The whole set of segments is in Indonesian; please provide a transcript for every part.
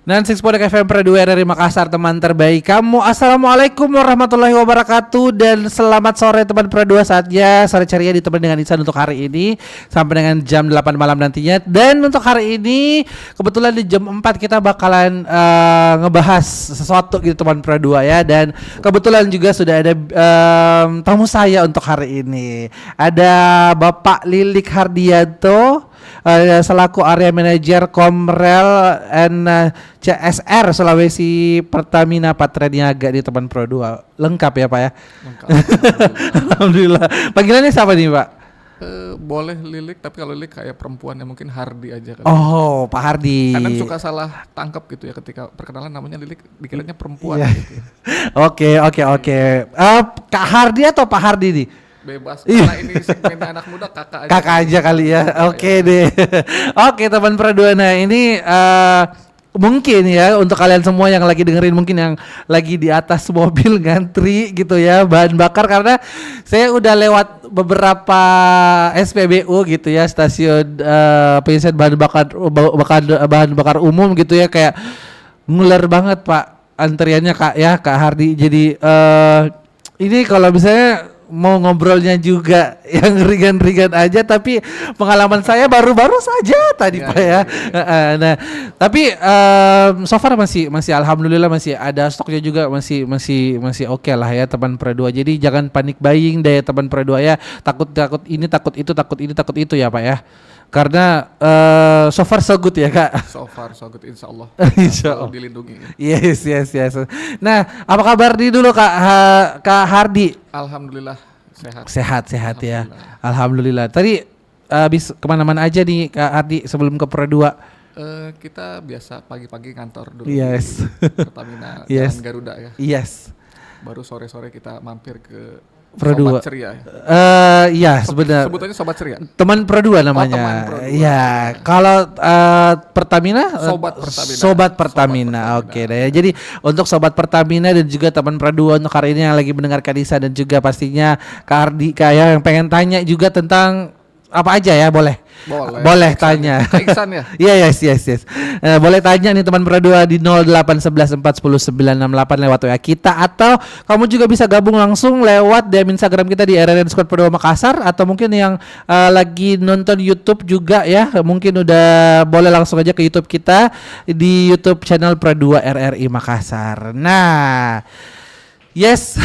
Dan Sixpodek FM Perdua dari Makassar, teman terbaik kamu. Assalamualaikum warahmatullahi wabarakatuh. Dan selamat sore teman Perdua. Saatnya sore ceria ditemani dengan Ihsan untuk hari ini sampai dengan jam 8 malam nantinya. Dan untuk hari ini kebetulan di jam 4 kita bakalan ngebahas sesuatu gitu teman Perdua ya. Dan kebetulan juga sudah ada tamu saya untuk hari ini. Ada Bapak Lilik Hardianto, selaku area manajer Komrel and CSR Sulawesi Pertamina Patra Niaga di teman Pro 2. Lengkap ya Pak ya? Lengkap. Alhamdulillah. Panggilannya siapa nih Pak? Boleh Lilik, tapi kalau Lilik kayak perempuan ya mungkin Hardi aja kan. Oh, Pak Hardi. Kadang suka salah tangkap gitu ya ketika perkenalan namanya Lilik dikiranya perempuan Iya. gitu. Oke. Kak Hardi atau Pak Hardi nih? Bebas karena ini segmennya anak muda kakak aja. Kakak aja kali ya. Oke deh. Oke teman Perdua. Nah ini mungkin ya untuk kalian semua yang lagi dengerin, mungkin yang lagi di atas mobil ngantri gitu ya bahan bakar, karena saya udah lewat beberapa SPBU gitu ya, stasiun pengisian bahan bakar umum gitu ya, kayak nguler banget Pak antriannya Kak Hardi. Jadi ini kalau misalnya mau ngobrolnya juga yang ringan-ringan aja, tapi pengalaman saya baru-baru saja tadi Pak ya. Nah, tapi so far masih alhamdulillah masih ada stoknya juga, masih oke lah ya teman Perdua. Jadi jangan panik buying deh teman Perdua ya. Takut ini, takut itu ya Pak ya. Karena so far so good ya Kak. So far so good insya Allah. Insya Allah. Dilindungi. Yes. Nah, apa kabar dulu Kak Hardi? Alhamdulillah Sehat ya. Alhamdulillah. Tadi habis kemana-mana aja nih Kak Hardi sebelum ke Perdua? Kita biasa pagi-pagi kantor dulu Yes. di Pertamina Yes. Jalan Garuda ya. Yes. Baru sore-sore kita mampir ke Perdua. Sobat Ceria. Iya sebenarnya. Sebutannya Sobat Ceria. Teman Perdua namanya. Teman Perdua. Iya, kalau Pertamina Sobat Pertamina. Oke deh. Jadi untuk Sobat Pertamina dan juga teman Perdua untuk hari ini yang lagi mendengarkan Ihsan, dan juga pastinya Kak Hardi kayak yang pengen tanya juga tentang apa aja ya, boleh tanya. Kak Ihsan ya? Iya, yes. Boleh tanya nih teman Perdua di 0811 410 968 lewat WA kita, atau kamu juga bisa gabung langsung lewat DM Instagram kita di RRN_Perdua Makassar, atau mungkin yang lagi nonton YouTube juga ya, mungkin udah boleh langsung aja ke YouTube kita di YouTube channel Perdua RRI Makassar. Nah, yes.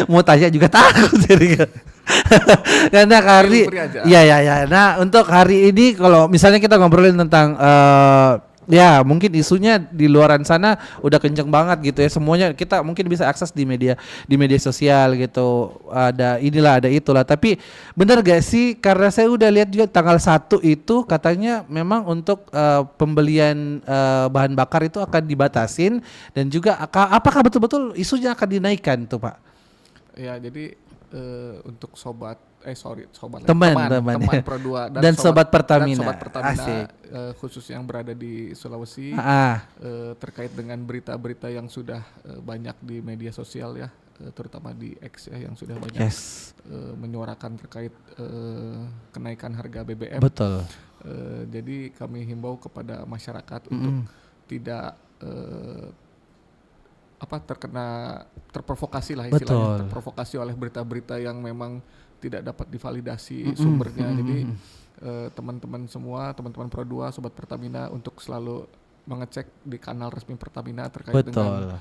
Mau tanya juga takut jadi. Karena Hardi, ya. Nah untuk hari ini kalau misalnya kita ngobrolin tentang ya mungkin isunya di luaran sana udah kenceng banget gitu ya, semuanya kita mungkin bisa akses di media sosial gitu, ada inilah ada itulah. Tapi benar gak sih, karena saya udah lihat juga tanggal 1 itu katanya memang untuk pembelian bahan bakar itu akan dibatasin, dan juga apakah betul-betul isunya akan dinaikkan tuh Pak? Ya jadi untuk teman Perdua dan sobat Pertamina, khusus yang berada di Sulawesi, terkait dengan berita-berita yang sudah banyak di media sosial ya, terutama di X ya, yang sudah banyak menyuarakan terkait kenaikan harga BBM. Betul. Jadi kami himbau kepada masyarakat untuk tidak terprovokasi lah istilahnya, terprovokasi oleh berita-berita yang memang tidak dapat divalidasi sumbernya. Jadi teman-teman semua, teman-teman Pro 2, Sobat Pertamina untuk selalu mengecek di kanal resmi Pertamina terkait dengan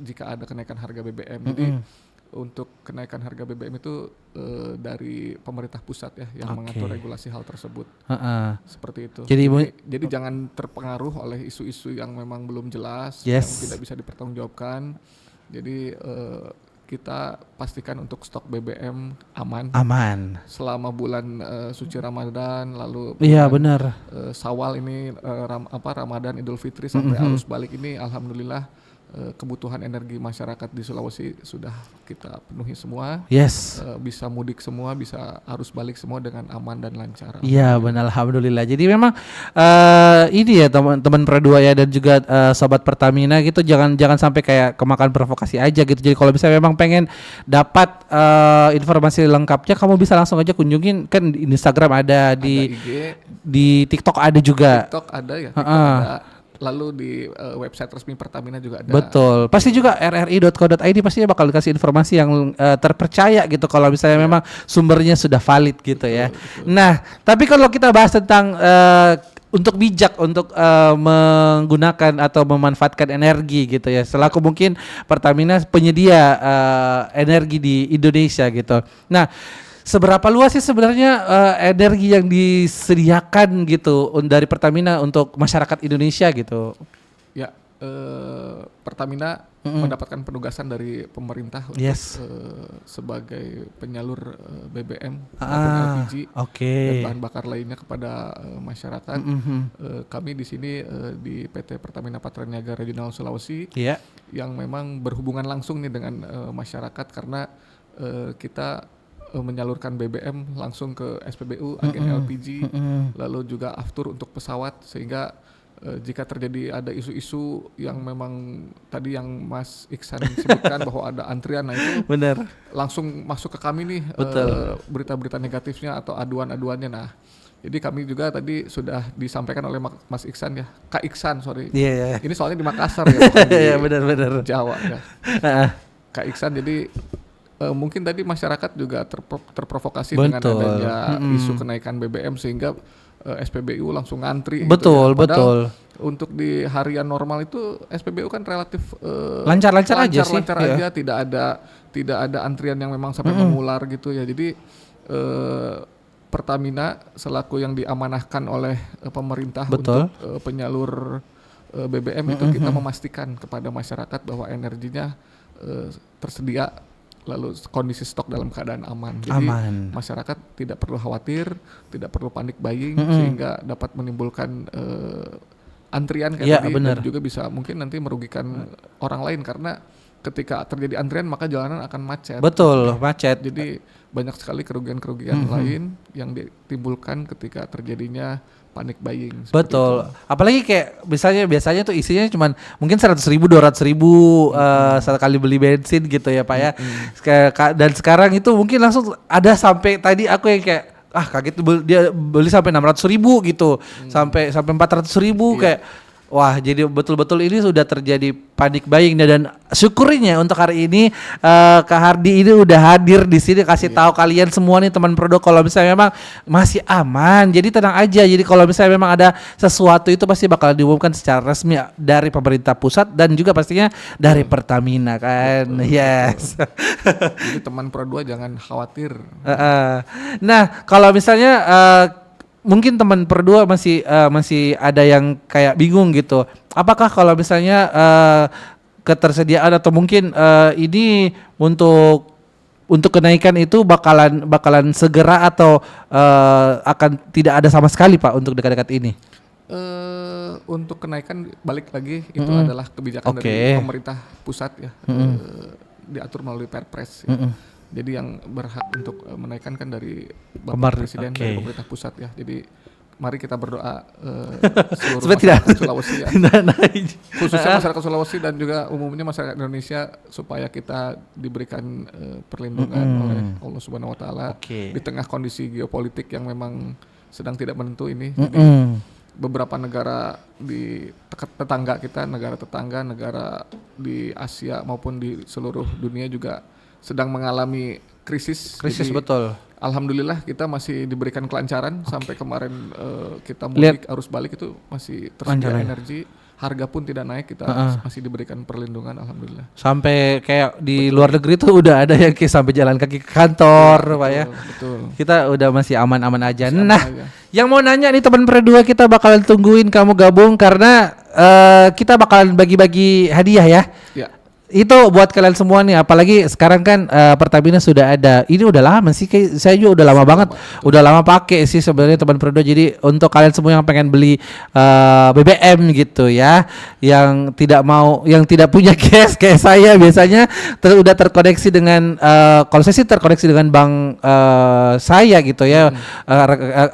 jika ada kenaikan harga BBM. Jadi untuk kenaikan harga BBM itu dari pemerintah pusat ya yang mengatur regulasi hal tersebut. Seperti itu. Jadi jangan terpengaruh oleh isu-isu yang memang belum jelas, yang tidak bisa dipertanggungjawabkan. Jadi kita pastikan untuk stok BBM aman. Selama bulan suci Ramadan, lalu benar. Syawal ini Ramadan, Idul Fitri sampai arus balik ini, alhamdulillah kebutuhan energi masyarakat di Sulawesi sudah kita penuhi semua. Bisa mudik semua, bisa arus balik semua dengan aman dan lancar. Iya benar, alhamdulillah. Jadi memang ini ya teman-teman Perdua ya, dan juga sobat Pertamina gitu, jangan sampai kayak kemakan provokasi aja gitu. Jadi kalau misalnya memang pengen dapat informasi lengkapnya, kamu bisa langsung aja kunjungin, kan di Instagram ada, di TikTok ada juga. TikTok ada ya. TikTok ada. lalu di website resmi Pertamina juga ada. Betul. Pasti juga rri.co.id pastinya bakal dikasih informasi yang terpercaya gitu kalau misalnya memang sumbernya sudah valid gitu ya. Betul. Nah, tapi kalau kita bahas tentang untuk bijak untuk menggunakan atau memanfaatkan energi gitu ya. Selaku mungkin Pertamina penyedia energi di Indonesia gitu. Nah, seberapa luas sih sebenarnya energi yang disediakan gitu dari Pertamina untuk masyarakat Indonesia gitu? Ya, Pertamina mendapatkan penugasan dari pemerintah untuk sebagai penyalur BBM maupun LPG dan bahan bakar lainnya kepada masyarakat. Kami di sini di PT Pertamina Patraniaga Regional Sulawesi yang memang berhubungan langsung nih dengan masyarakat karena kita menyalurkan BBM langsung ke SPBU, agen LPG, lalu juga aftur untuk pesawat, sehingga jika terjadi ada isu-isu yang memang tadi yang Mas Iksan sebutkan bahwa ada antrian, nah itu benar langsung masuk ke kami nih berita-berita negatifnya atau aduan-aduannya. Nah, jadi kami juga tadi sudah disampaikan oleh Mas Iksan ya, Kak Iksan sorry. Ini soalnya di Makassar ya, bukan di benar. Jawa ya. Kak Iksan, jadi mungkin tadi masyarakat juga terprovokasi dengan adanya isu kenaikan BBM sehingga SPBU langsung ngantri. Betul. Untuk di harian normal itu SPBU kan relatif lancar aja sih. Lancar aja, tidak ada antrian yang memang sampai mengular gitu ya. Jadi Pertamina selaku yang diamanahkan oleh pemerintah untuk penyalur BBM itu kita memastikan kepada masyarakat bahwa energinya tersedia, lalu kondisi stok dalam keadaan aman. Jadi masyarakat tidak perlu khawatir, tidak perlu panik buying sehingga dapat menimbulkan antrian kayak tadi dan juga bisa mungkin nanti merugikan orang lain karena ketika terjadi antrian maka jalanan akan macet. Betul, macet. Jadi banyak sekali kerugian-kerugian lain yang ditimbulkan ketika terjadinya panic buying. Betul. Apalagi kayak biasanya tuh isinya cuman mungkin 100.000, 200.000 sekali beli bensin gitu ya Pak ya. Dan sekarang itu mungkin langsung ada sampai tadi aku yang kayak kaget dia beli sampai 600.000 gitu. Sampai 400.000 kayak wah, jadi betul-betul ini sudah terjadi panic buying dan syukurnya untuk hari ini Kak Hardi ini udah hadir di sini kasih tahu kalian semua nih teman Prodo kalau misalnya memang masih aman. Jadi tenang aja. Jadi kalau misalnya memang ada sesuatu itu pasti bakal diumumkan secara resmi dari pemerintah pusat dan juga pastinya dari Pertamina kan. Yes. Jadi teman Prodo jangan khawatir. Nah, kalau misalnya mungkin teman berdua masih ada yang kayak bingung gitu. Apakah kalau misalnya ketersediaan atau mungkin ini untuk kenaikan itu bakalan segera atau akan tidak ada sama sekali Pak untuk dekat-dekat ini? Untuk kenaikan balik lagi itu adalah kebijakan dari pemerintah pusat ya, diatur melalui Perpres. Ya. Jadi yang berhak untuk menaikkan kan dari Bapak Presiden, dari pemerintah pusat ya. Jadi mari kita berdoa seluruh masyarakat Sulawesi ya. Khususnya masyarakat Sulawesi dan juga umumnya masyarakat Indonesia supaya kita diberikan perlindungan oleh Allah Subhanahu wa taala di tengah kondisi geopolitik yang memang sedang tidak menentu ini. Jadi beberapa negara di tetangga kita, negara di Asia maupun di seluruh dunia juga sedang mengalami krisis. Jadi, betul. Alhamdulillah kita masih diberikan kelancaran sampai kemarin kita mudik arus balik itu masih tersedia energi, harga pun tidak naik, kita masih diberikan perlindungan alhamdulillah. Sampai kayak di luar negeri tuh udah ada yang sampai jalan kaki ke kantor, Pak ya. Betul. Kita udah masih aman-aman aja. Yang mau nanya nih teman Pro 2, kita bakalan tungguin kamu gabung karena kita bakalan bagi-bagi hadiah ya. Ya. Itu buat kalian semua nih, apalagi sekarang kan Pertamina sudah ada. Ini udah lama sih, kayak saya juga udah lama banget, udah lama pakai sih sebenarnya teman Prodo. Jadi untuk kalian semua yang pengen beli BBM gitu ya, yang tidak punya cash kayak saya biasanya udah terkoneksi dengan kalau saya sih terkoneksi dengan bank saya gitu ya,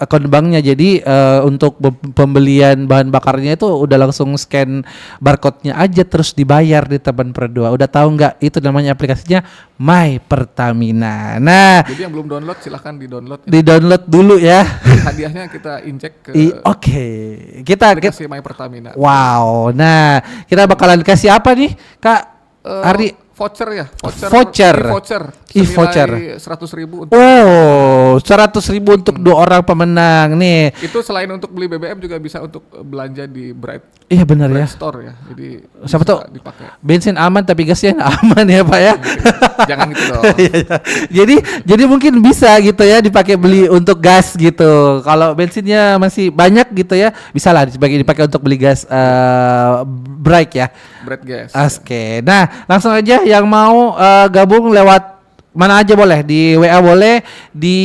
akun banknya. Jadi untuk pembelian bahan bakarnya itu udah langsung scan barcode-nya aja terus dibayar di teman Pro2. Udah tahu nggak itu namanya aplikasinya My Pertamina. Nah, jadi yang belum download silahkan di-download. Di-download dulu ya. Hadiahnya kita injek ke Oke. Kita aplikasi My Pertamina. Wow. Nah, kita bakalan kasih apa nih, Kak Ardi? Voucher ya, Voucher. E-voucher. 100.000 untuk Oh, 100.000 untuk 2 orang pemenang nih. itu selain untuk beli BBM juga bisa untuk belanja di Bright. Iya benar ya. Store ya. Jadi Siapa bisa tuh dipakai. bensin aman tapi gasnya nggak aman ya Pak ya. Jangan gitu dong. Iya, iya. jadi mungkin bisa gitu ya dipakai beli untuk gas gitu. Kalau bensinnya masih banyak gitu ya, bisa lah dipakai untuk beli gas Bright ya. Bright gas. Oke. Nah, langsung aja yang mau gabung lewat mana aja boleh, di WA boleh, di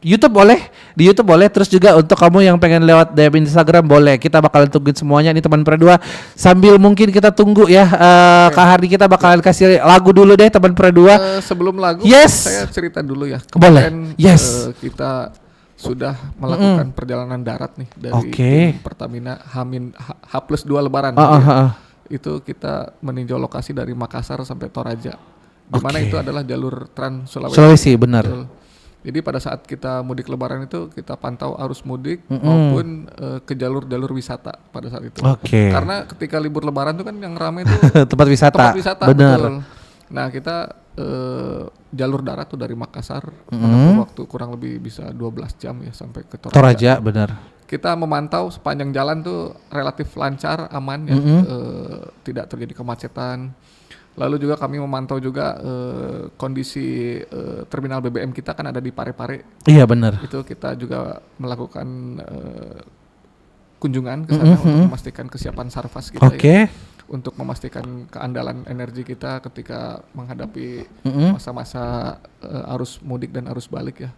YouTube boleh, di YouTube boleh, terus juga untuk kamu yang pengen lewat DM Instagram boleh. Kita bakalan tungguin semuanya nih teman Pro2. Sambil mungkin kita tunggu ya, Kak Hardi, kita bakalan kasih lagu dulu deh teman Pro2. Sebelum lagu, Yes. saya cerita dulu ya. Boleh. Kemarin Yes. kita sudah melakukan perjalanan darat nih dari tim Pertamina H+2 Lebaran. Itu kita meninjau lokasi dari Makassar sampai Toraja. Di mana itu adalah jalur Trans Sulawesi, benar. Betul. Jadi pada saat kita mudik Lebaran itu kita pantau arus mudik maupun ke jalur-jalur wisata pada saat itu. Karena ketika libur Lebaran itu kan yang ramai itu tempat wisata. Benar. Betul. Nah kita jalur darat tuh dari Makassar menempuh waktu kurang lebih bisa 12 jam ya sampai ke Toraja. Toraja, benar. Kita memantau sepanjang jalan tuh relatif lancar, aman ya, tidak terjadi kemacetan. Lalu juga kami memantau juga kondisi terminal BBM kita kan ada di Parepare. Iya benar. Itu kita juga melakukan kunjungan ke sana untuk memastikan kesiapan Sarfas kita ya. Untuk memastikan keandalan energi kita ketika menghadapi masa-masa arus mudik dan arus balik ya.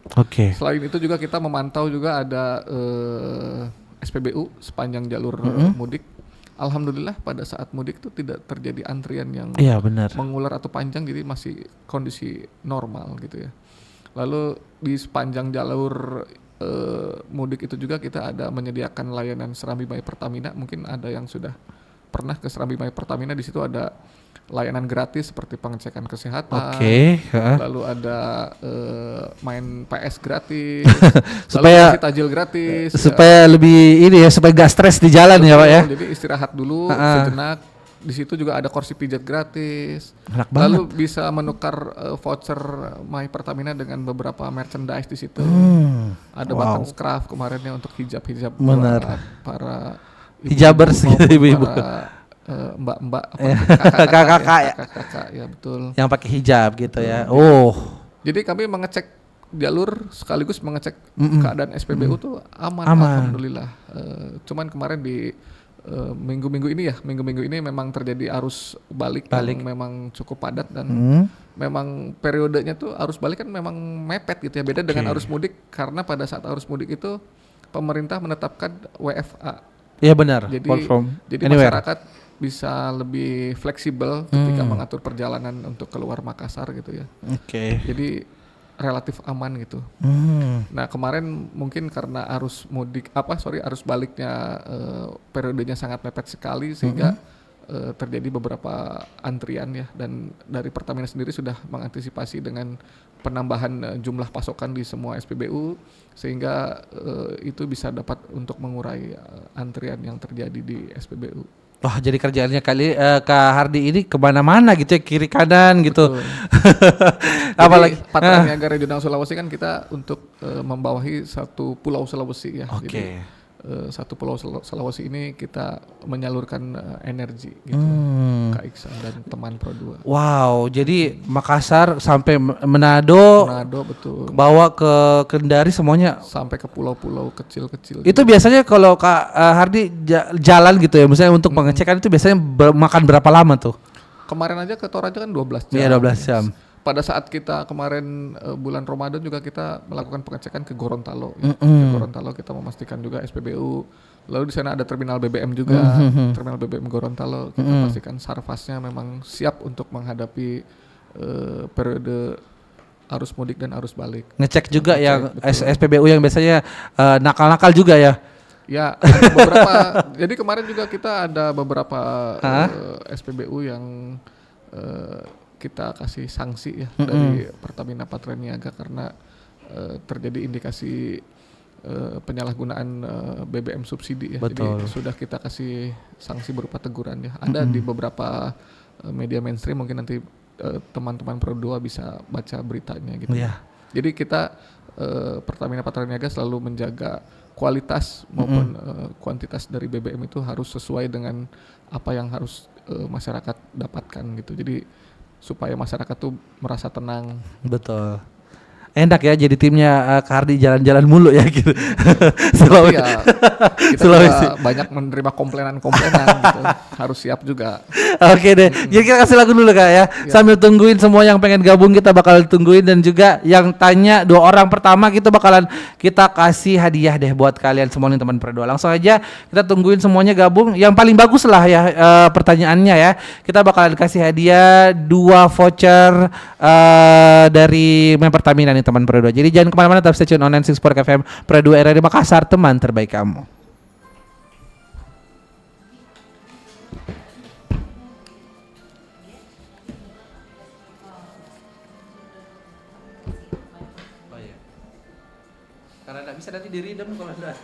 Selain itu juga kita memantau juga ada SPBU sepanjang jalur mudik. Alhamdulillah pada saat mudik itu tidak terjadi antrian yang mengular atau panjang, jadi masih kondisi normal gitu ya. Lalu di sepanjang jalur mudik itu juga kita ada menyediakan layanan Serambi My Pertamina. Mungkin ada yang sudah pernah ke Serambi My Pertamina, di situ ada layanan gratis seperti pengecekan kesehatan, lalu ada main PS gratis, supaya tajil gratis, supaya lebih ini ya, supaya gak stres di jalan. Betul, ya Pak ya. Jadi istirahat dulu sejenak. Di situ juga ada kursi pijat gratis. Lalu bisa menukar voucher My Pertamina dengan beberapa merchandise di situ. Ada button scrap kemarinnya untuk hijab-hijab buat para hijabers gitu, ibu-ibu. Mbak-mbak, kakak ya betul. Yang pakai hijab gitu ya. Jadi kami mengecek jalur sekaligus mengecek keadaan SPBU tuh aman. Alhamdulillah. Cuman kemarin di minggu-minggu ini memang terjadi arus balik yang memang cukup padat dan memang periodenya tuh arus balik kan memang mepet gitu ya. Beda dengan arus mudik, karena pada saat arus mudik itu pemerintah menetapkan WFA. Iya benar. Jadi masyarakat bisa lebih fleksibel ketika mengatur perjalanan untuk keluar Makassar gitu ya. Jadi relatif aman gitu. Nah kemarin mungkin karena arus baliknya periodenya sangat mepet sekali sehingga terjadi beberapa antrian ya, dan dari Pertamina sendiri sudah mengantisipasi dengan penambahan jumlah pasokan di semua SPBU sehingga itu bisa dapat untuk mengurai antrian yang terjadi di SPBU. Wah, jadi kerjaannya Kak Hardi ini kemana-mana gitu ya, kiri kanan gitu. Apalagi Patra Niaga Regional Sulawesi kan kita untuk membawahi satu pulau Sulawesi ya. Jadi satu pulau Sulawesi ini kita menyalurkan energi gitu. Kak Iksan dan teman Pro2. Wow, jadi Makassar sampai Manado betul. Bawa ke Kendari semuanya sampai ke pulau-pulau kecil-kecil. Itu biasanya kalau Kak Hardi jalan gitu ya, misalnya untuk pengecekan itu biasanya makan berapa lama tuh? Kemarin aja ke Toraja kan 12 jam. Iya, 12 jam. pada saat kita kemarin bulan Ramadan juga kita melakukan pengecekan ke Gorontalo. Ya. Ke Gorontalo kita memastikan juga SPBU. Lalu di sana ada terminal BBM juga, terminal BBM Gorontalo. Kita pastikan sarfasnya memang siap untuk menghadapi periode arus mudik dan arus balik. Ngecek juga yang betul. SPBU yang biasanya nakal-nakal juga ya. Ya, ada beberapa. Jadi kemarin juga kita ada beberapa SPBU yang kita kasih sanksi ya dari Pertamina Patraniaga karena terjadi indikasi penyalahgunaan BBM subsidi ya. Betul. Jadi sudah kita kasih sanksi berupa teguran ya. Ada di beberapa media mainstream, mungkin nanti teman-teman Pro 2 bisa baca beritanya gitu. Iya. Jadi kita Pertamina Patraniaga selalu menjaga kualitas maupun kuantitas dari BBM itu harus sesuai dengan apa yang harus masyarakat dapatkan gitu. Jadi supaya masyarakat tuh merasa tenang. Betul. Enak ya jadi timnya Kardi jalan-jalan mulu ya gitu. Tapi ya kita Sulawesi. juga banyak menerima komplainan gitu. Harus siap juga. Oke deh. Jadi kita kasih lagu dulu Kak ya. Sambil tungguin semua yang pengen gabung kita bakal tungguin, dan juga yang tanya 2 orang pertama kita bakalan kita kasih hadiah deh buat kalian semua nih teman Pro 2. Langsung aja kita tungguin semuanya gabung. Yang paling bagus lah ya pertanyaannya ya. Kita bakalan kasih hadiah 2 voucher dari Pertamina nih teman Pro 2. Jadi jangan kemana-mana, tetap stay tune online 64 FM Pro 2 RRI Makassar, teman terbaik kamu. Karena nggak bisa nanti di redeem kalau ada.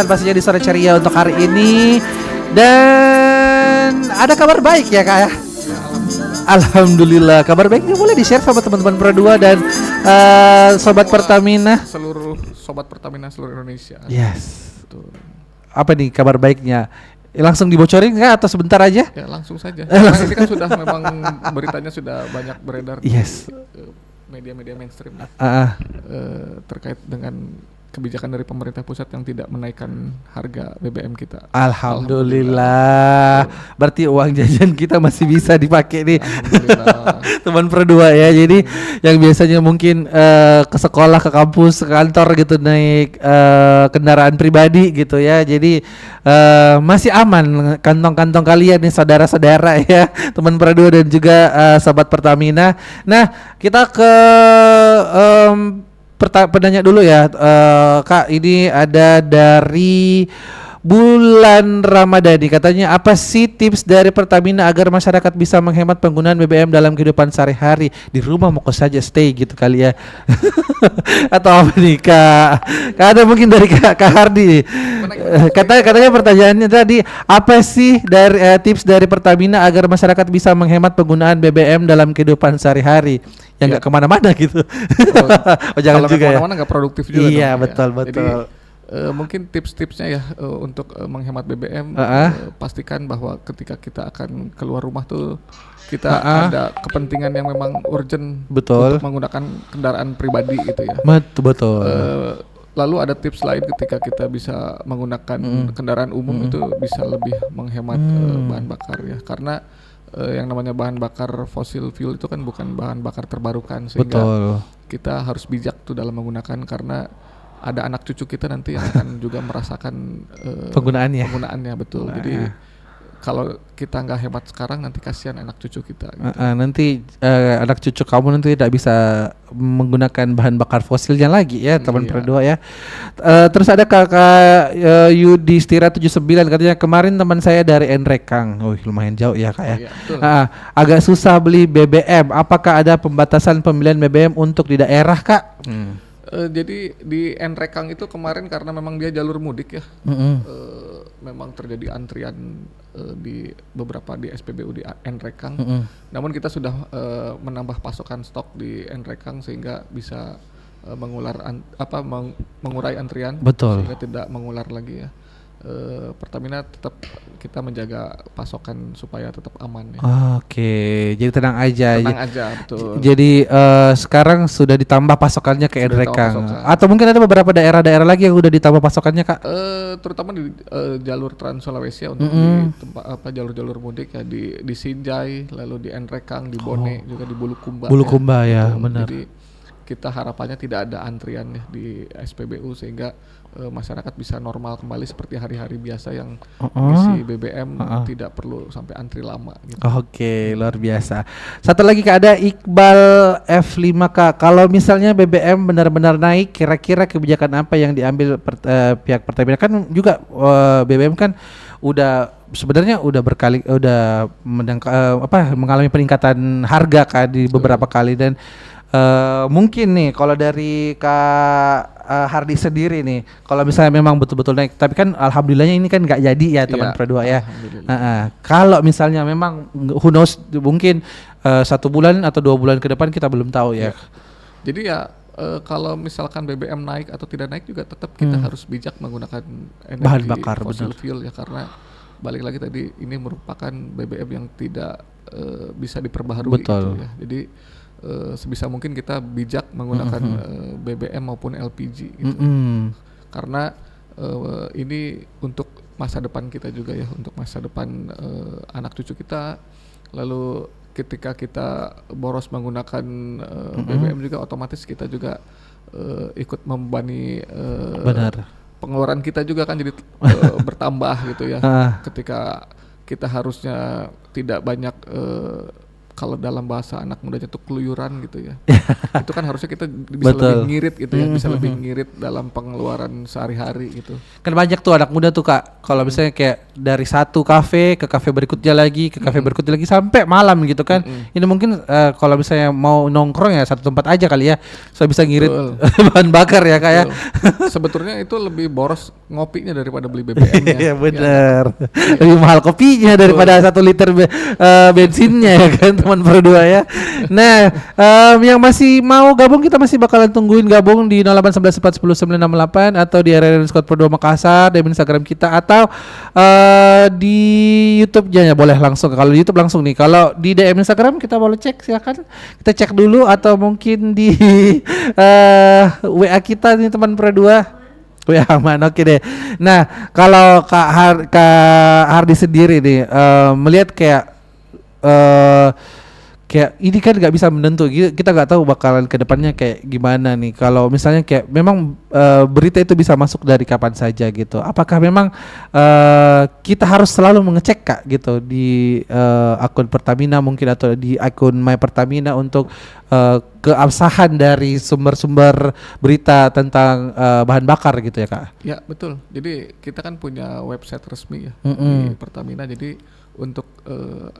pastinya di sore ceria untuk hari ini. Dan ada kabar baik ya Kak ya. Alhamdulillah, kabar baiknya boleh di-share sama teman-teman Pro 2 dan sobat Pertamina. Seluruh sobat Pertamina seluruh Indonesia. Yes. Betul. Apa nih kabar baiknya? Langsung dibocorin nggak atau sebentar aja? Ya langsung saja. Karena ini kan sudah memang beritanya sudah banyak beredar di media-media mainstream terkait dengan kebijakan dari pemerintah pusat yang tidak menaikkan harga BBM kita. Alhamdulillah. Berarti uang jajan kita masih bisa dipakai nih. Alhamdulillah. Teman Pro 2 ya. Jadi yang biasanya mungkin ke sekolah, ke kampus, ke kantor gitu naik kendaraan pribadi gitu ya. Jadi masih aman kantong-kantong kalian nih saudara-saudara ya. Teman Pro 2 dan juga sobat Pertamina. Nah, kita ke penanya dulu ya, Kak. Ini ada dari Bulan Ramadhani, katanya apa sih tips dari Pertamina agar masyarakat bisa menghemat penggunaan BBM dalam kehidupan sehari-hari? Di rumah mau saja stay gitu kali ya. Atau apa nih Kak? Kak ada mungkin dari Kak Hardi. Katanya pertanyaannya tadi apa sih dari tips dari Pertamina agar masyarakat bisa menghemat penggunaan BBM dalam kehidupan sehari-hari? Yang nggak kemana-mana gitu. Oh jangan juga ya. Kemana-mana nggak produktif juga. Iya dong, betul ya. betul. Jadi, mungkin tips-tipsnya ya untuk menghemat BBM, pastikan bahwa ketika kita akan keluar rumah tuh kita ada kepentingan yang memang urgent untuk menggunakan kendaraan pribadi gitu ya. Betul. Lalu ada tips lain ketika kita bisa menggunakan kendaraan umum itu bisa lebih menghemat bahan bakar ya, karena yang namanya bahan bakar fosil fuel itu kan bukan bahan bakar terbarukan, sehingga kita harus bijak tuh dalam menggunakan, karena ada anak cucu kita nanti yang akan juga merasakan penggunaannya betul. Jadi kalau kita nggak hemat sekarang nanti kasihan anak cucu kita. Gitu. Nanti anak cucu kamu nanti tidak bisa menggunakan bahan bakar fosilnya lagi ya teman Pro 2 ya. Terus ada kakak Yudhistira 79, katanya kemarin teman saya dari Nrekang. Lumayan jauh ya Kak ya. Agak susah beli BBM. Apakah ada pembatasan pembelian BBM untuk di daerah Kak? Jadi di Nrekang itu kemarin karena memang dia jalur mudik ya, memang terjadi antrian di beberapa di SPBU di Nrekang. Namun kita sudah menambah pasokan stok di Nrekang sehingga bisa mengurai antrian, sehingga tidak mengular lagi ya. Pertamina tetap kita menjaga pasokan supaya tetap aman ya. Oke, jadi tenang aja. Tenang aja, betul. Jadi sekarang sudah ditambah pasokannya ke Nrekang. Atau mungkin ada beberapa daerah-daerah lagi yang udah ditambah pasokannya Kak? Terutama di jalur Trans Sulawesi ya, untuk di tempat jalur-jalur mudik ya, di Sinjai, lalu di Nrekang, di Bone, juga di Bulukumba. Bulukumba ya, benar. Jadi kita harapannya tidak ada antrian ya di SPBU, sehingga masyarakat bisa normal kembali seperti hari-hari biasa yang isi BBM tidak perlu sampai antri lama gitu. Oke, luar biasa. Satu lagi Kak, ada Iqbal F5K. Kalau misalnya BBM benar-benar naik, kira-kira kebijakan apa yang diambil pihak Pertamina? Kan juga BBM kan sebenarnya udah mengalami peningkatan harga kan di beberapa kali, dan mungkin nih kalau dari Kak Hardi sendiri nih, kalau misalnya memang betul-betul naik, tapi kan alhamdulillahnya ini kan nggak jadi ya teman Pro 2 ya. Kalau misalnya memang who knows, mungkin 1 bulan atau 2 bulan ke depan kita belum tahu ya. Jadi ya kalau misalkan BBM naik atau tidak naik juga tetap kita harus bijak menggunakan energi bahan bakar fossil fuel ya, karena balik lagi tadi ini merupakan BBM yang tidak bisa diperbaharui gitu ya. Jadi sebisa mungkin kita bijak menggunakan BBM maupun LPG gitu. Karena ini untuk masa depan kita juga ya, untuk masa depan anak cucu kita. Lalu ketika kita boros menggunakan BBM juga otomatis kita juga ikut membebani pengeluaran kita juga kan jadi bertambah gitu ya. Ketika kita harusnya tidak banyak kalau dalam bahasa anak mudanya tuh keluyuran gitu ya. Itu kan harusnya kita bisa lebih ngirit gitu ya, bisa lebih ngirit dalam pengeluaran sehari-hari gitu. Kan banyak tuh anak muda tuh Kak, kalau misalnya kayak dari satu kafe ke kafe berikutnya lagi, ke kafe berikutnya lagi sampai malam gitu kan. Ini mungkin kalau misalnya mau nongkrong ya satu tempat aja kali ya, so bisa ngirit bahan bakar ya Kak ya. Sebetulnya itu lebih boros ngopinya daripada beli BBM-nya. Iya bener. Lebih mahal kopinya daripada 1 liter bensinnya ya kan teman berdua ya. Nah, yang masih mau gabung kita masih bakalan tungguin gabung di 0811 410 968 atau di RRN Squad Pro 2 Makassar, di Instagram kita atau di YouTube-nya ya boleh langsung. Kalau di YouTube langsung nih. Kalau di DM Instagram kita boleh cek silakan. Kita cek dulu atau mungkin di WA kita nih teman Pro 2. WA aman, oke deh. Nah, kalau Kak Hardi sendiri nih melihat kayak ini kan nggak bisa menentu, kita nggak tahu bakalan ke depannya kayak gimana nih. Kalau misalnya kayak memang berita itu bisa masuk dari kapan saja gitu, apakah memang kita harus selalu mengecek Kak gitu di akun Pertamina mungkin atau di akun My Pertamina untuk keabsahan dari sumber-sumber berita tentang bahan bakar gitu ya Kak? Ya betul, jadi kita kan punya website resmi ya di Pertamina, jadi untuk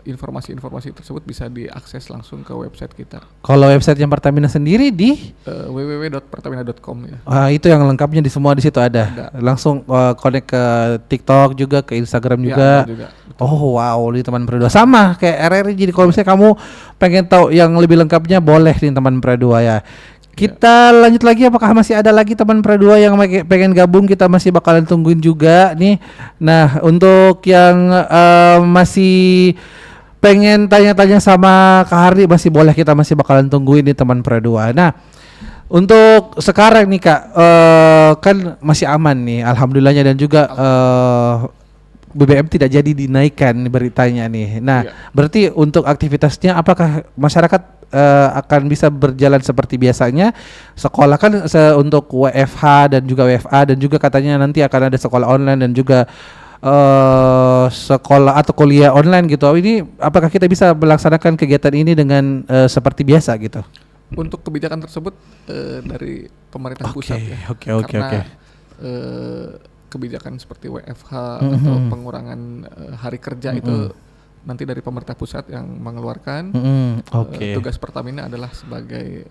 informasi-informasi tersebut bisa diakses langsung ke website kita. Kalau website yang Pertamina sendiri di www.pertamina.com ya. Itu yang lengkapnya di semua di situ ada. Langsung connect ke TikTok juga, ke Instagram juga. Juga. Oh wow, di teman Pro 2 sama kayak RRI. Jadi kalau misalnya kamu pengen tahu yang lebih lengkapnya boleh di teman Pro 2 ya. Kita lanjut lagi, apakah masih ada lagi teman Pro 2 yang pengen gabung? Kita masih bakalan tungguin juga nih. Nah, untuk yang masih pengen tanya-tanya sama Kak Hardi masih boleh, kita masih bakalan tungguin di teman Pro 2. Nah, untuk sekarang nih Kak, kan masih aman nih alhamdulillahnya, dan juga BBM tidak jadi dinaikkan beritanya nih. Nah, berarti untuk aktivitasnya apakah masyarakat akan bisa berjalan seperti biasanya? Sekolah kan untuk WFH dan juga WFA, dan juga katanya nanti akan ada sekolah online dan juga sekolah atau kuliah online gitu. Ini apakah kita bisa melaksanakan kegiatan ini dengan seperti biasa gitu? Untuk kebijakan tersebut dari pemerintah pusat ya. Karena kebijakan seperti WFH atau pengurangan hari kerja itu nanti dari pemerintah pusat yang mengeluarkan. Tugas Pertamina adalah sebagai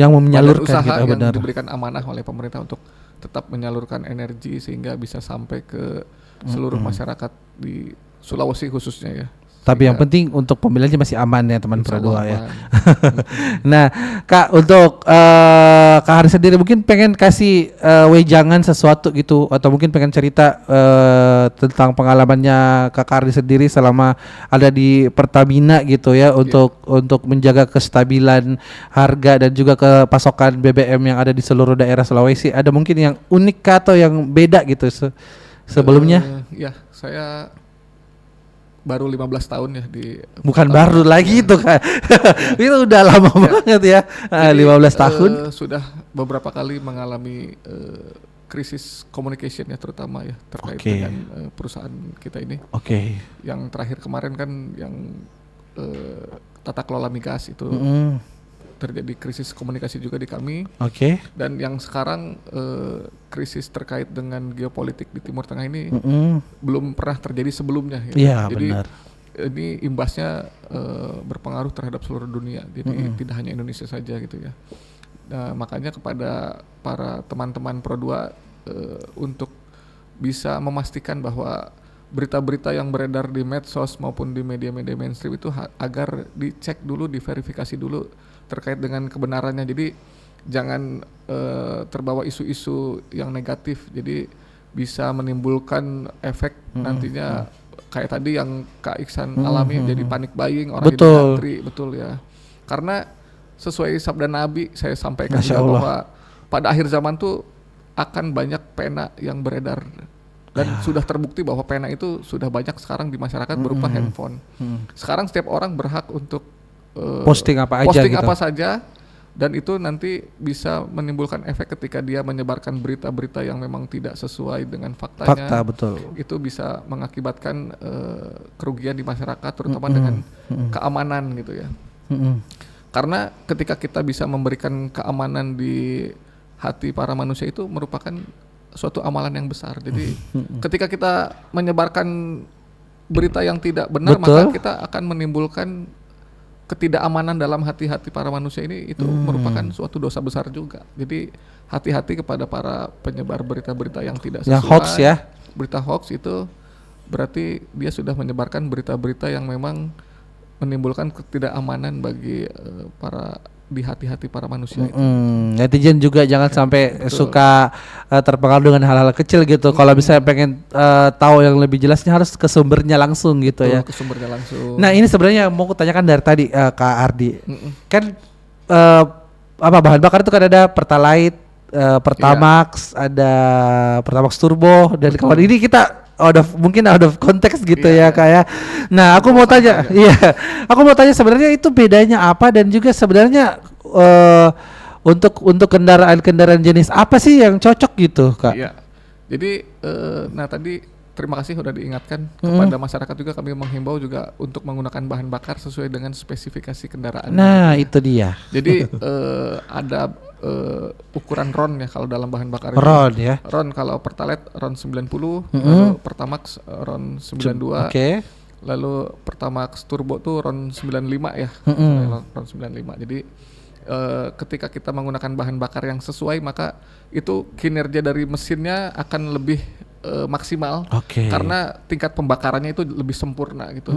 yang menyalurkan usaha gitu, yang diberikan amanah oleh pemerintah untuk tetap menyalurkan energi sehingga bisa sampai ke seluruh masyarakat di Sulawesi khususnya ya. Tapi yang penting untuk pemilihannya masih aman ya teman Pro 2 ya. Nah Kak, untuk Kak Haris sendiri mungkin pengen kasih wejangan sesuatu gitu, atau mungkin pengen cerita tentang pengalamannya Kak Haris sendiri selama ada di Pertamina gitu ya, untuk menjaga kestabilan harga dan juga pasokan BBM yang ada di seluruh daerah Sulawesi. Ada mungkin yang unik atau yang beda gitu sebelumnya? Ya, saya baru 15 tahun ya di bukan baru lagi itu kan. Itu udah lama banget ya. Jadi, 15 tahun sudah beberapa kali mengalami krisis communication ya, terutama ya terkait dengan perusahaan kita ini. Yang terakhir kemarin kan yang tata kelola migas itu terjadi krisis komunikasi juga di kami. Dan yang sekarang krisis terkait dengan geopolitik di Timur Tengah ini belum pernah terjadi sebelumnya. Ya. Jadi benar. Ini imbasnya berpengaruh terhadap seluruh dunia. Jadi tidak hanya Indonesia saja gitu ya. Nah, makanya kepada para teman-teman Pro 2 untuk bisa memastikan bahwa berita-berita yang beredar di medsos maupun di media-media mainstream itu agar dicek dulu, diverifikasi dulu terkait dengan kebenarannya. Jadi jangan terbawa isu-isu yang negatif, jadi bisa menimbulkan efek nantinya kayak tadi yang Kak Iksan alami, jadi panik buying, orang jadi antri, betul ya. Karena sesuai sabda Nabi saya sampaikan juga bahwa pada akhir zaman tuh akan banyak pena yang beredar, dan sudah terbukti bahwa pena itu sudah banyak sekarang di masyarakat berupa handphone. Sekarang setiap orang berhak untuk posting apa gitu. Saja, dan itu nanti bisa menimbulkan efek ketika dia menyebarkan berita-berita yang memang tidak sesuai dengan faktanya. Fakta, betul. Itu bisa mengakibatkan kerugian di masyarakat, terutama dengan keamanan gitu ya. Karena ketika kita bisa memberikan keamanan di hati para manusia, itu merupakan suatu amalan yang besar. Jadi ketika kita menyebarkan berita yang tidak benar, maka kita akan menimbulkan ketidakamanan dalam hati-hati para manusia ini. Itu merupakan suatu dosa besar juga. Jadi hati-hati kepada para penyebar berita-berita yang tidak sesuai. Yang hoax ya. Berita hoax itu berarti dia sudah menyebarkan berita-berita yang memang menimbulkan ketidakamanan bagi di hati-hati para manusia itu. Netizen juga jangan sampai betul. suka terpengaruh dengan hal-hal kecil gitu. Kalau misalnya pengen tahu yang lebih jelasnya harus ke sumbernya langsung gitu ya. Ke sumbernya langsung. Nah ini sebenarnya mau kutanyakan dari tadi Kak Ardi. Kan bahan bakar itu kan ada Pertalite, Pertamax, ada Pertamax Turbo, dan kawan ini kita mungkin out of konteks gitu ya kayak. Nah, aku mau tanya, aku mau tanya sebenarnya itu bedanya apa, dan juga sebenarnya untuk kendaraan jenis apa sih yang cocok gitu, Kak? Iya. Jadi tadi terima kasih sudah diingatkan kepada masyarakat juga, kami menghimbau juga untuk menggunakan bahan bakar sesuai dengan spesifikasi kendaraan. Nah, itu dia. Jadi ada ukuran RON ya kalau dalam bahan bakar itu. RON ya. RON kalau Pertalite RON 90, lalu Pertamax RON 92. Oke. Lalu Pertamax Turbo tuh RON 95 ya. RON 95. Jadi ketika kita menggunakan bahan bakar yang sesuai, maka itu kinerja dari mesinnya akan lebih maksimal. Karena tingkat pembakarannya itu lebih sempurna gitu.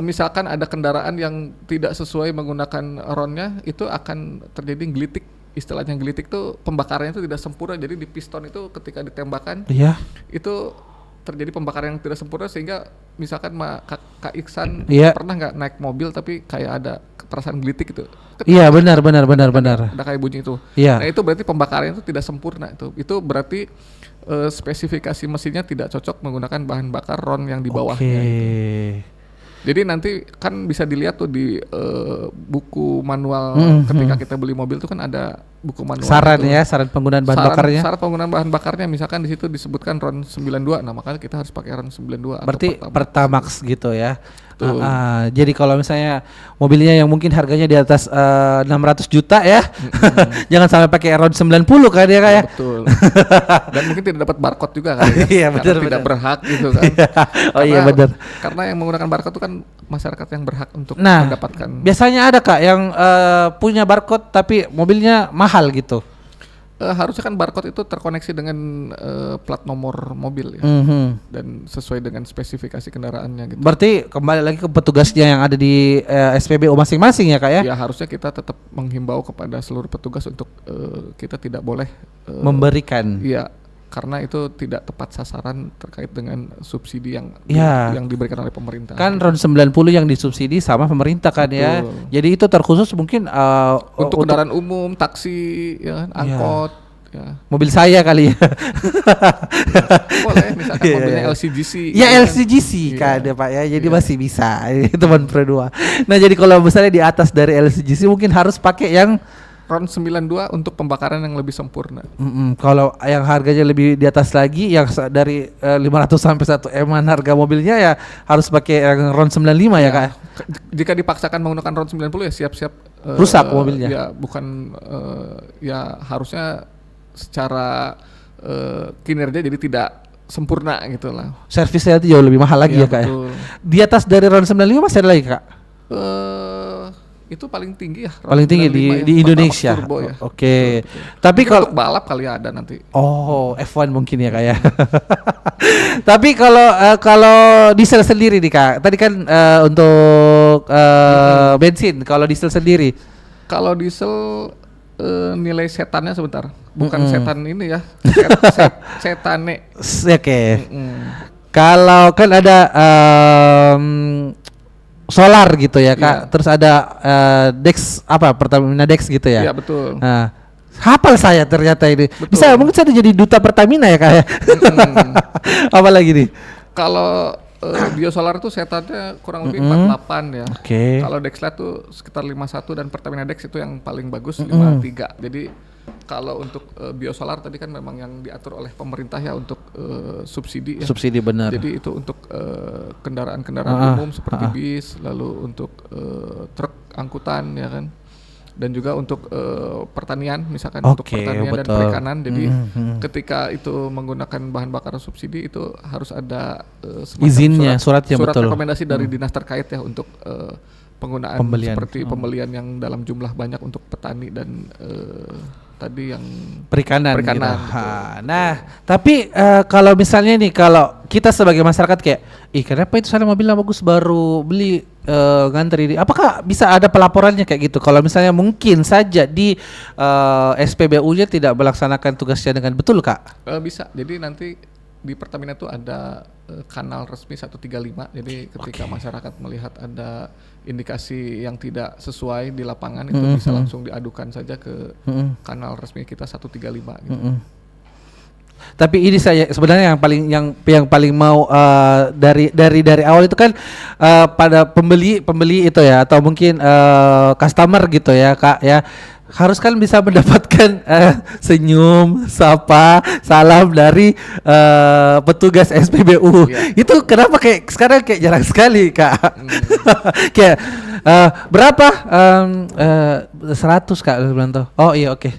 Misalkan ada kendaraan yang tidak sesuai menggunakan RON-nya, itu akan terjadi gelitik. Istilahnya gelitik tuh pembakarannya itu tidak sempurna. Jadi di piston itu ketika ditembakkan itu terjadi pembakaran yang tidak sempurna, sehingga misalkan Kak Iksan pernah nggak naik mobil tapi kayak ada perasaan gelitik gitu. Iya, benar. Ada kayak bunyi itu. Iya. Nah itu berarti pembakarannya itu tidak sempurna itu. Itu berarti spesifikasi mesinnya tidak cocok menggunakan bahan bakar RON yang di bawahnya. Gitu. Jadi nanti kan bisa dilihat tuh di buku manual ketika kita beli mobil tuh kan ada buku manual. Saran penggunaan bahan bakarnya. Saran penggunaan bahan bakarnya, misalkan di situ disebutkan RON 92. Nah, makanya kita harus pakai RON 92. Berarti Pertamax gitu ya. Jadi kalau misalnya mobilnya yang mungkin harganya di atas 600 juta ya, jangan sampai pakai RON 90 kan ya kayak. Betul. Dan mungkin tidak dapat barcode juga kan ya. Iya, benar. Tidak berhak gitu kan. Iya benar. Karena yang menggunakan barcode itu kan masyarakat yang berhak untuk mendapatkan. Biasanya ada Kak yang punya barcode tapi mobilnya mahal gitu. Harusnya kan barcode itu terkoneksi dengan plat nomor mobil ya, dan sesuai dengan spesifikasi kendaraannya gitu. Berarti kembali lagi ke petugasnya yang ada di SPBU masing-masing ya Kak ya? Ya harusnya kita tetap menghimbau kepada seluruh petugas untuk kita tidak boleh memberikan. Iya, karena itu tidak tepat sasaran terkait dengan subsidi yang diberikan oleh pemerintah. Kan RON 90 yang disubsidi sama pemerintah kan. Betul. Ya. Jadi itu terkhusus mungkin untuk kendaraan umum, taksi, ya, angkot, ya. Mobil saya kali ya. Boleh misalkan mobilnya LCGC. Ya LCGC kan ya Pak ya. Jadi masih bisa teman Pro 2. Nah, jadi kalau misalnya di atas dari LCGC mungkin harus pakai yang RON 92 untuk pembakaran yang lebih sempurna. Kalau yang harganya lebih di atas lagi, yang dari 500 sampai 1 M-an harga mobilnya, ya harus pakai yang RON 95 ya Kak. Jika dipaksakan menggunakan RON 90 ya siap-siap rusak mobilnya. Ya bukan ya harusnya secara kinerja jadi tidak sempurna gitu lah. Servisnya itu jauh lebih mahal lagi ya Kak. Betul. Di atas dari RON 95 masih ada lagi Kak? Itu paling tinggi ya. Paling tinggi di Indonesia. Ya. Oke. Tapi kalau balap kali ada nanti. Oh, F1 mungkin ya Kak ya. Tapi kalau diesel sendiri nih Kak. Tadi kan untuk bensin, kalau diesel sendiri. Kalau diesel nilai setannya sebentar. Bukan setan ini ya. Setane. Oke. Kalau kan ada solar gitu ya Kak, terus ada Dex Pertamina Dex gitu ya. Iya betul. Nah, hafal saya ternyata ini. Betul. Bisa mungkin saya jadi duta Pertamina ya Kak ya. Apa lagi nih? Kalau biosolar itu setannya kurang lebih 48 ya. Oke. Kalau Dexlat tuh sekitar 51 dan Pertamina Dex itu yang paling bagus 53. Jadi kalau untuk biosolar tadi kan memang yang diatur oleh pemerintah ya untuk subsidi ya. Subsidi benar. Jadi itu untuk kendaraan-kendaraan umum seperti bis, lalu untuk truk angkutan ya kan. Dan juga untuk pertanian misalkan untuk pertanian dan perikanan. Jadi ketika itu menggunakan bahan bakar subsidi itu harus ada izinnya, surat rekomendasi dari dinas terkait ya untuk penggunaan seperti pembelian yang dalam jumlah banyak untuk petani dan tadi yang perikanan gitu. Nah, tapi kalau misalnya nih, kalau kita sebagai masyarakat kayak, kenapa itu sana mobilnya bagus baru beli ngantri, apakah bisa ada pelaporannya kayak gitu? Kalau misalnya mungkin saja di SPBU-nya tidak melaksanakan tugasnya dengan betul, Kak? Bisa. Jadi nanti di Pertamina itu ada kanal resmi 135. Jadi ketika masyarakat melihat ada indikasi yang tidak sesuai di lapangan itu bisa langsung diadukan saja ke kanal resmi kita 135 gitu. Tapi ini saya sebenarnya yang paling mau dari awal itu kan pada pembeli itu ya, atau mungkin customer gitu ya, Kak ya. Harus kan bisa mendapatkan senyum, sapa, salam dari petugas SPBU. Itu kenapa kayak sekarang kayak jarang sekali, Kak? Kayak berapa? 100, Kak, bilang tuh. Oh iya, oke.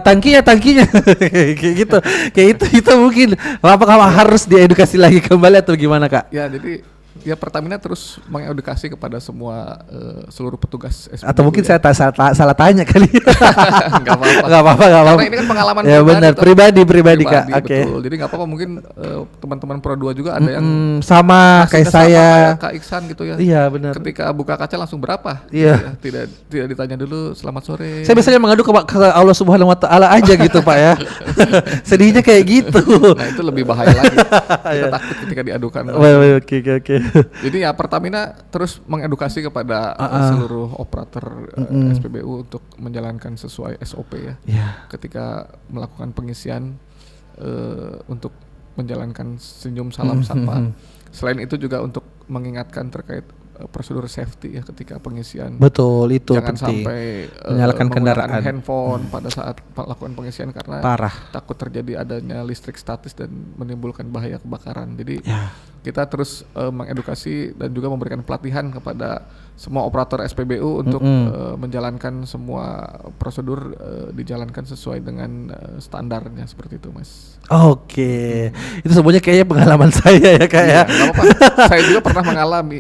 Tangkinya kayak gitu. Kayak itu mungkin apakah harus diedukasi lagi kembali atau gimana, Kak? Ya, jadi ya Pertamina terus mengedukasi kepada semua seluruh petugas SPBU. Atau mungkin ya. saya salah tanya kali. Enggak apa-apa. Karena ini kan pengalaman ya benar, pribadi, Kak. Oke. Jadi enggak apa-apa, mungkin teman-teman Pro 2 juga ada yang sama kayak saya, kayak Kak Iksan gitu ya. Iya, benar. Ketika buka kaca langsung berapa? Iya. Gitu ya. Tidak ditanya dulu selamat sore. Saya biasanya mengadu ke Allah Subhanahu wa taala aja gitu, Pak ya. Sedihnya kayak gitu. Nah, itu lebih bahaya lagi. Kita takut ketika diadukan. Oke. Jadi ya Pertamina terus mengedukasi kepada seluruh operator SPBU untuk menjalankan sesuai SOP ya. Ketika melakukan pengisian untuk menjalankan senyum, salam, sapa. Selain itu juga untuk mengingatkan terkait prosedur safety ya ketika pengisian. Betul, itu jangan penting. Sampai menyalakan kendaraan handphone pada saat melakukan pengisian karena takut terjadi adanya listrik statis dan menimbulkan bahaya kebakaran. Jadi kita terus mengedukasi dan juga memberikan pelatihan kepada semua operator SPBU untuk menjalankan semua prosedur dijalankan sesuai dengan standarnya seperti itu, Mas. Oke. Itu semuanya kayaknya pengalaman saya ya, Kak ya. Enggak apa-apa. Saya juga pernah mengalami.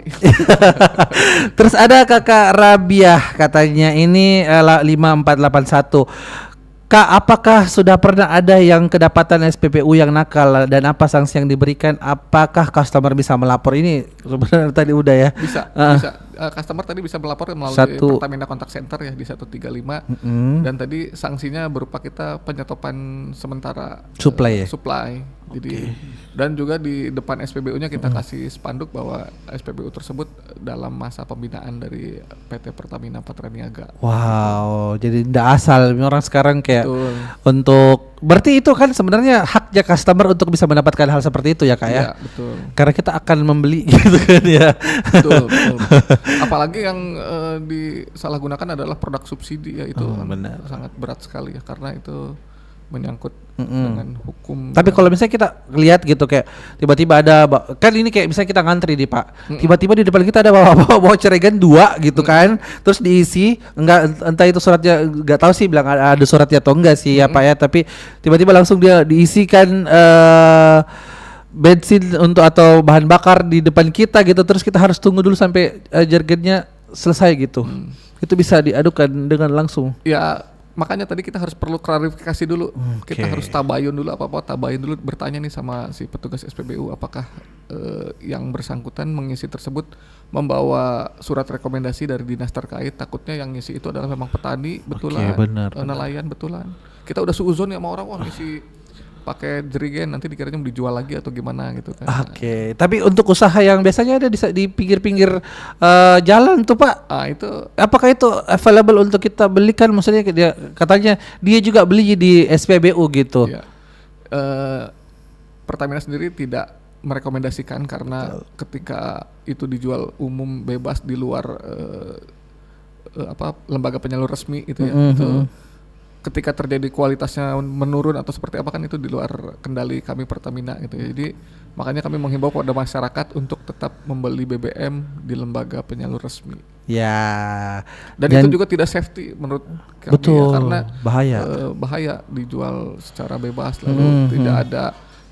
Terus ada Kakak Rabiah katanya ini 5481. Kak, apakah sudah pernah ada yang kedapatan SPBU yang nakal dan apa sanksi yang diberikan? Apakah customer bisa melapor? Ini sebenarnya tadi udah ya. Bisa. Customer tadi bisa melapor melalui Pertamina Contact Center ya di 135. Dan tadi sanksinya berupa kita penyetopan sementara supply. Jadi dan juga di depan SPBU-nya kita kasih spanduk bahwa SPBU tersebut dalam masa pembinaan dari PT Pertamina Patraniaga. Wow, jadi tidak asal orang sekarang kayak untuk berarti itu kan sebenarnya haknya customer untuk bisa mendapatkan hal seperti itu ya, Kak ya. Iya, betul. Karena kita akan membeli gitu kan ya. Betul. Apalagi yang disalahgunakan adalah produk subsidi ya, itu sangat berat sekali ya karena itu menyangkut dengan hukum. Tapi kalau misalnya kita lihat gitu kayak tiba-tiba ada kan ini kayak misalnya kita ngantri nih, Pak. Tiba-tiba di depan kita ada bawa ceregan 2 gitu kan. Terus diisi entah itu suratnya enggak tahu sih bilang ada suratnya atau enggak sih ya, Pak ya, tapi tiba-tiba langsung dia diisikan bensin untuk atau bahan bakar di depan kita gitu, terus kita harus tunggu dulu sampai jergennya selesai gitu. Itu bisa diadukan dengan langsung. Ya, makanya tadi kita harus perlu klarifikasi dulu. Kita harus tabayun dulu tabayun dulu, bertanya nih sama si petugas SPBU apakah yang bersangkutan mengisi tersebut membawa surat rekomendasi dari dinas terkait. Takutnya yang ngisi itu adalah memang petani betulan, nelayan betulan. Kita udah suuzon ya sama orang, wah ngisi pakai jerigen nanti dikiranya mau dijual lagi atau gimana gitu kan. Oke. Tapi untuk usaha yang biasanya ada di pinggir-pinggir jalan tuh, Pak. Itu apakah itu available untuk kita belikan? Maksudnya katanya dia juga beli di SPBU gitu. Iya. Pertamina sendiri tidak merekomendasikan karena ketika itu dijual umum bebas di luar lembaga penyalur resmi itu ya, itu ketika terjadi kualitasnya menurun atau seperti apa kan itu di luar kendali kami Pertamina gitu ya. Jadi makanya kami menghimbau kepada masyarakat untuk tetap membeli BBM di lembaga penyalur resmi. Ya. Dan itu juga tidak safety menurut kami betul, ya, karena bahaya dijual secara bebas lalu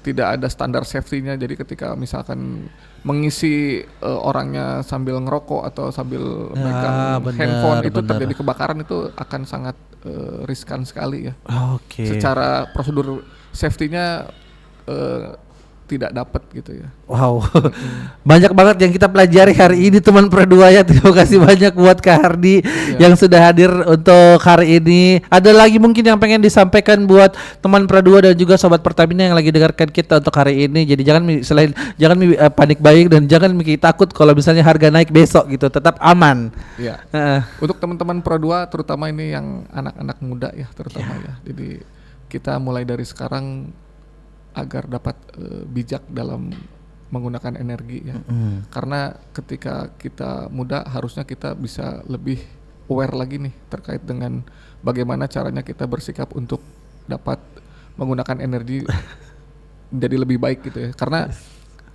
tidak ada standar safety-nya. Jadi ketika misalkan mengisi orangnya sambil ngerokok atau sambil megang handphone itu terjadi kebakaran itu akan sangat riskan sekali ya. Secara prosedur safety-nya tidak dapat gitu ya. Wow. Banyak banget yang kita pelajari hari ini teman Pro2 ya. Terima kasih banyak buat Kak Hardi yang sudah hadir untuk hari ini. Ada lagi mungkin yang pengen disampaikan buat teman Pro2 dan juga sobat Pertamina yang lagi dengarkan kita untuk hari ini. Jadi jangan panik buying dan jangan mikir takut kalau misalnya harga naik besok gitu. Tetap aman. Iya. Untuk teman-teman Pro2 terutama ini yang anak-anak muda ya terutama ya. Jadi kita mulai dari sekarang agar dapat bijak dalam menggunakan energi ya. Karena ketika kita muda harusnya kita bisa lebih aware lagi nih terkait dengan bagaimana caranya kita bersikap untuk dapat menggunakan energi menjadi lebih baik gitu ya. Karena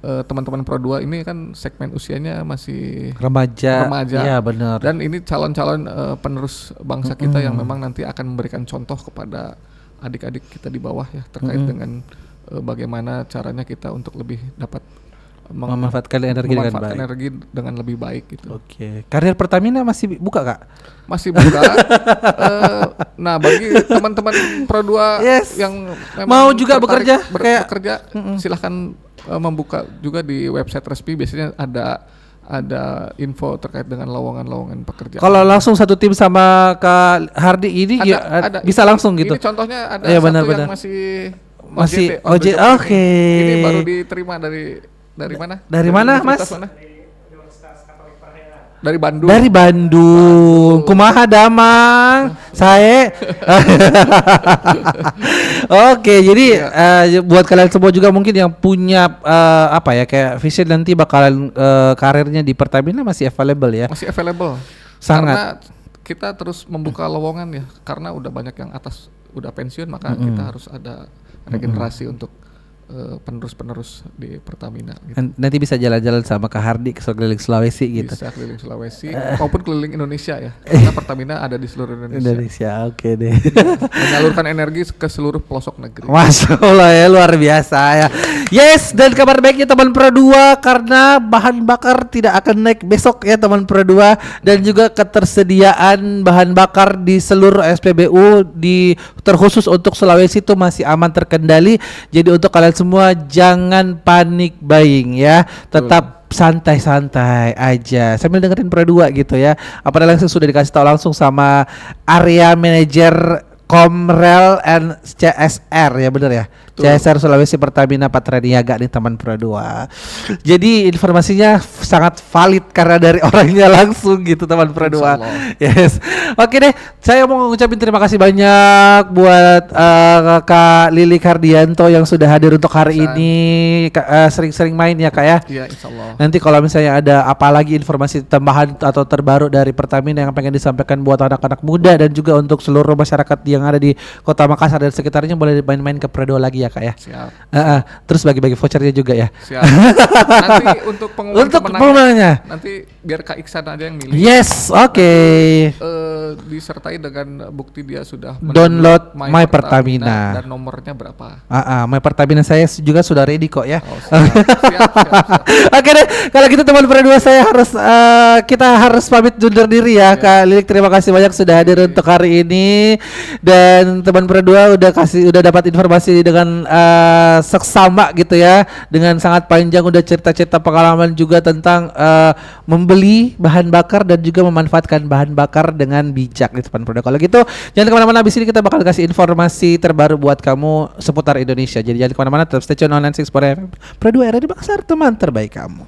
teman-teman Pro2 ini kan segmen usianya masih remaja. Iya benar. Dan ini calon-calon penerus bangsa kita yang memang nanti akan memberikan contoh kepada adik-adik kita di bawah ya terkait dengan bagaimana caranya kita untuk lebih dapat memanfaatkan energi dengan lebih baik gitu. Oke. Karir Pertamina masih buka Kak? Masih buka. Nah bagi teman-teman Pro2 yang mau juga bekerja, silahkan membuka juga di website resmi. Biasanya ada info terkait dengan lowongan pekerjaan. Kalau langsung satu tim sama Kak Hardi ini ada, bisa langsung gitu. Ini contohnya ada satu yang masih OJ. Oke. Ini baru diterima dari mana? Dari mana, Mas? Dari Bandung. Dari Bandung. Kumaha damang. Saya. Oke, jadi buat kalian semua juga mungkin yang punya kayak vision nanti bakalan karirnya di Pertamina masih available ya. Masih available. Sangat. Karena kita terus membuka lowongan ya. Karena udah banyak yang atas udah pensiun maka kita harus ada regenerasi untuk penerus-penerus di Pertamina gitu. Nanti bisa jalan-jalan sama Kak Hardi ke keliling Sulawesi gitu. Bisa keliling Sulawesi maupun keliling Indonesia ya. Karena Pertamina ada di seluruh Indonesia. Oke deh. Menyalurkan energi ke seluruh pelosok negeri. Masya Allah ya, luar biasa ya. Yes, dan kabar baiknya teman Pro2 karena bahan bakar tidak akan naik besok ya teman Pro2, dan juga ketersediaan bahan bakar di seluruh SPBU terkhusus untuk Sulawesi itu masih aman terkendali. Jadi untuk kalian semua jangan panik buying ya, tetap santai-santai aja sambil dengerin Pro2 gitu ya. Apalagi langsung sudah dikasih tahu langsung sama area manajer Komrel and CSR ya, bener ya. CSR Sulawesi Pertamina Patra Niaga nih teman Pro2. Jadi informasinya sangat valid karena dari orangnya langsung gitu teman Pro2. Yes. Oke deh, saya mau ngucapin terima kasih banyak buat Kak Lili Kardianto yang sudah hadir untuk hari ini. Sering-sering main ya Kak ya. Iya, insyaallah. Nanti kalau misalnya ada apa lagi informasi tambahan atau terbaru dari Pertamina yang pengen disampaikan buat anak-anak muda dan juga untuk seluruh masyarakat yang ada di Kota Makassar dan sekitarnya, boleh main-main ke Pro2 lagi ya Kak ya. Siap. Terus bagi-bagi vouchernya juga ya. Siap. Nanti untuk pengumumannya nanti biar Kak Iksan aja yang milih. Yes, oke. Disertai dengan bukti dia sudah download My Pertamina dan nomornya berapa. My Pertamina saya juga sudah ready kok ya. Siap. Oke deh, kalau gitu teman Pro2 kita harus pamit undur diri ya. Kak Lilik terima kasih banyak sudah hadir untuk hari ini, dan teman Pro2 udah dapat informasi dengan seksama gitu ya, dengan sangat panjang, udah cerita-cerita pengalaman juga tentang membeli bahan bakar dan juga memanfaatkan bahan bakar dengan bijak nih teman Pro2. Kalau gitu jangan kemana-mana, abis ini kita bakal kasih informasi terbaru buat kamu seputar Indonesia. Jadi jangan kemana-mana, tetap stay tune on 96.4 FM Pro2 era di Makassar, teman terbaik kamu.